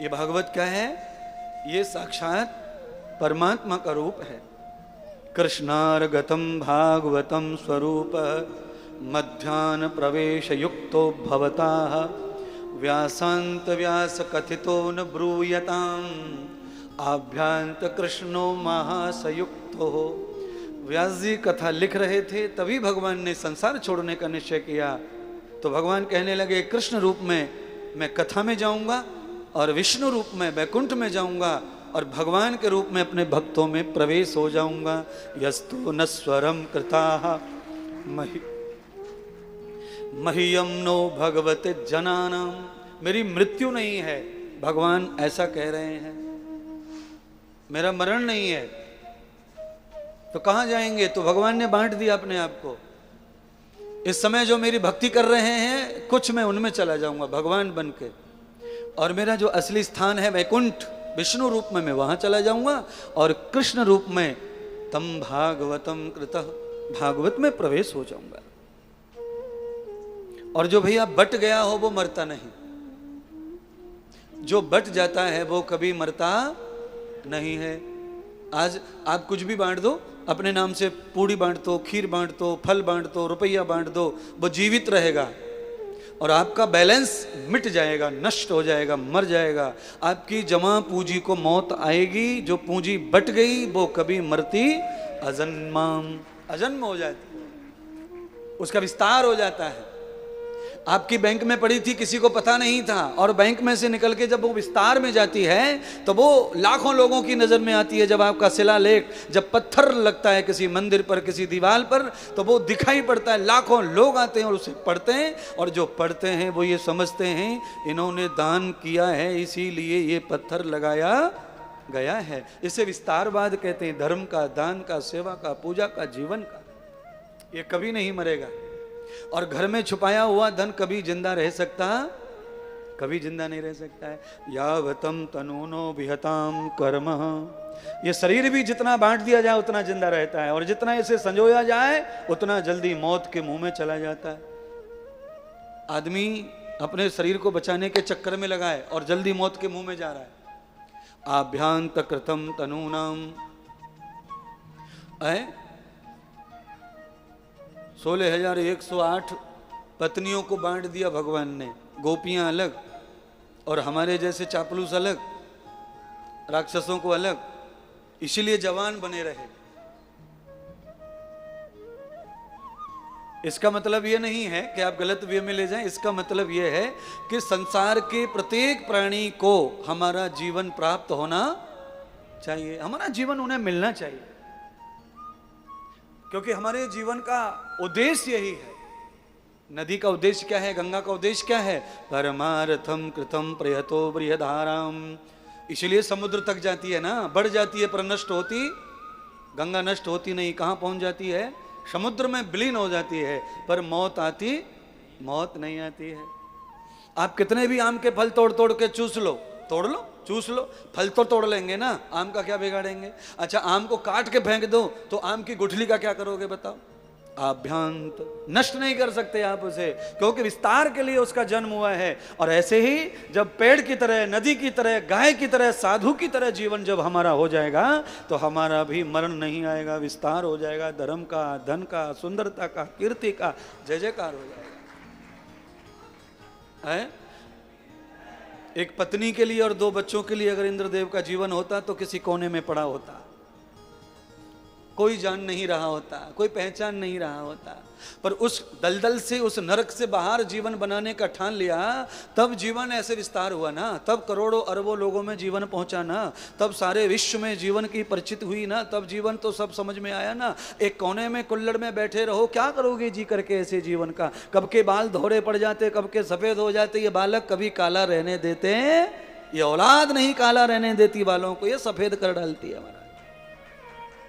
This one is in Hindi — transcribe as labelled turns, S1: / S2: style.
S1: ये भागवत क्या है? ये साक्षात परमात्मा का रूप है। कृष्णार्गतम भागवतम स्वरूप मध्यान प्रवेश युक्तो भवता व्यासांत व्यास कथितो न ब्रूयताम आभ्यांत कृष्णो महासयुक्तो। व्यास जी कथा लिख रहे थे, तभी भगवान ने संसार छोड़ने का निश्चय किया। तो भगवान कहने लगे, कृष्ण रूप में मैं कथा में जाऊंगा और विष्णु रूप में वैकुंठ में जाऊंगा और भगवान के रूप में अपने भक्तों में प्रवेश हो जाऊंगा। यस्तु न स्वरम कृताः मह्यम नो भगवते जनानाम। मेरी मृत्यु नहीं है, भगवान ऐसा कह रहे हैं, मेरा मरण नहीं है। तो कहां जाएंगे? तो भगवान ने बांट दिया अपने आप को। इस समय जो मेरी भक्ति कर रहे हैं, कुछ मैं उनमें चला जाऊंगा भगवान बन के, और मेरा जो असली स्थान है वैकुंठ विष्णु रूप में, मैं वहां चला जाऊंगा। और कृष्ण रूप में तम भागवतम कृतः, भागवत में प्रवेश हो जाऊंगा। और जो भैया बट गया हो वो मरता नहीं, जो बट जाता है वो कभी मरता नहीं है। आज आप कुछ भी बांट दो, अपने नाम से पूड़ी बांट दो, खीर बांट दो, फल बांट दो, रुपया बांट दो, वो जीवित रहेगा और आपका बैलेंस मिट जाएगा, नष्ट हो जाएगा, मर जाएगा। आपकी जमा पूंजी को मौत आएगी। जो पूंजी बट गई वो कभी मरती अजन्माम, अजन्म हो जाती, उसका विस्तार हो जाता है। आपकी बैंक में पड़ी थी, किसी को पता नहीं था, और बैंक में से निकल के जब वो विस्तार में जाती है तो वो लाखों लोगों की नजर में आती है। जब आपका शिलालेख, जब पत्थर लगता है किसी मंदिर पर, किसी दीवार पर, तो वो दिखाई पड़ता है, लाखों लोग आते हैं और उसे पढ़ते हैं, और जो पढ़ते हैं वो ये समझते हैं इन्होंने दान किया है, इसीलिए ये पत्थर लगाया गया है। इसे विस्तारवाद कहते हैं, धर्म का, दान का, सेवा का, पूजा का, जीवन का। ये कभी नहीं मरेगा। और घर में छुपाया हुआ धन कभी जिंदा रह सकता? कभी जिंदा नहीं रह सकता है। यावतम तनूनो विहताम कर्म, ये शरीर भी जितना बांट दिया जाए उतना जिंदा रहता है, और जितना इसे संजोया जाए उतना जल्दी मौत के मुंह में चला जाता है। आदमी अपने शरीर को बचाने के चक्कर में लगा है और जल्दी मौत के मुंह में जा रहा है। आभ्यांत कृतम तनूनाम, 16,108 पत्नियों को बांट दिया भगवान ने। गोपियां अलग और हमारे जैसे चापलूस अलग, राक्षसों को अलग, इसीलिए जवान बने रहे। इसका मतलब यह नहीं है कि आप गलत वे में ले जाएं। इसका मतलब यह है कि संसार के प्रत्येक प्राणी को हमारा जीवन प्राप्त होना चाहिए, हमारा जीवन उन्हें मिलना चाहिए, क्योंकि हमारे जीवन का उद्देश्य यही है। नदी का उद्देश्य क्या है? गंगा का उद्देश्य क्या है? परमार्थम कृतम प्रयतो बृहदाराम। इसलिए समुद्र तक जाती है ना, बढ़ जाती है पर नष्ट होती। गंगा नष्ट होती नहीं, कहां पहुंच जाती है? समुद्र में विलीन हो जाती है, पर मौत आती, मौत नहीं आती है। आप कितने भी आम के फल तोड़ तोड़ के चूस लो, तोड़ लो, चूस लो, फल तो तोड़ लेंगे ना, आम का क्या बिगाड़ेंगे? अच्छा, आम को काट के फेंक दो तो आम की गुठली का क्या करोगे बताओ? आभ्यांत, नष्ट नहीं कर सकते आप उसे, क्योंकि विस्तार के लिए उसका जन्म हुआ है। और ऐसे ही जब पेड़ की तरह, नदी की तरह, गाय की तरह, साधु की तरह जीवन जब हमारा हो जाएगा तो हमारा भी मरण नहीं आएगा, विस्तार हो जाएगा, धर्म का, धन का, सुंदरता का, कीर्ति का जय जयकार हो जाएगा। है? एक पत्नी के लिए और 2 बच्चों के लिए अगर इंद्रदेव का जीवन होता तो किसी कोने में पड़ा होता, कोई जान नहीं रहा होता, कोई पहचान नहीं रहा होता। पर उस दलदल से, उस नरक से बाहर जीवन बनाने का ठान लिया, तब जीवन ऐसे विस्तार हुआ ना, तब करोड़ों अरबों लोगों में जीवन पहुंचा ना, तब सारे विश्व में जीवन की परिचित हुई ना, तब जीवन तो सब समझ में आया ना। एक कोने में कुल्लड़ में बैठे रहो, क्या करोगे जी करके ऐसे जीवन का? कब के बाल धोरे पड़ जाते, कब के सफेद हो जाते। ये बालक कभी काला रहने देते? ये औलाद नहीं काला रहने देती बालों को, ये सफेद कर डालती है हमारा।